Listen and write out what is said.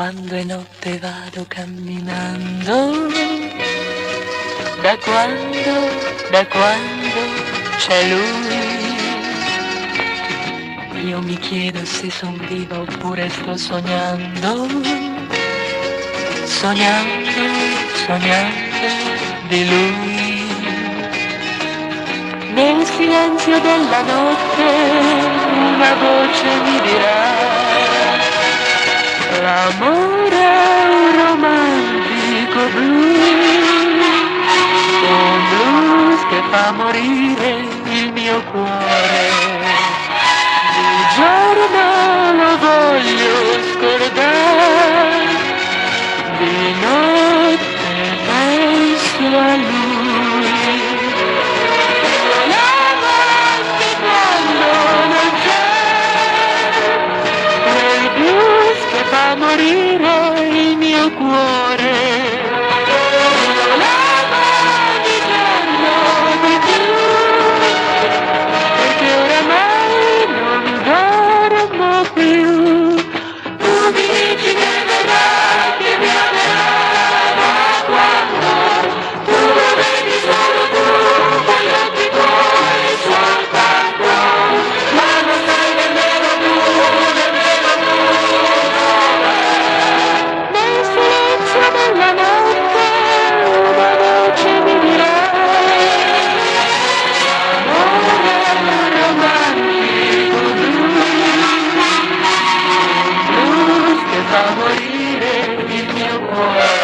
quando è notte vado camminando, da quando c'è lui. Io mi chiedo se son viva oppure sto sognando, sognando, sognando di lui. Nel silenzio della notte una voce mi dirà: l'amore è un romantico blues, un blues che fa morire il mio cuore. Di giorno lo voglio scordare, di notte penso a lui. Io l'amo anche quando non c'è, quel blues che fa morire il mio cuore. Io l'amo di giorno di più, perché oramai non dormo più. Tu mi dici che vedrai, che mi amerai, ma quando tu lo vedi solo tu, con gli occhi tuoi soltanto, ma non sai nemmeno tu dov'è. Nel silenzio della notte una voce mi dirà: amore romantico blues, blues che fa morire il mio cuore.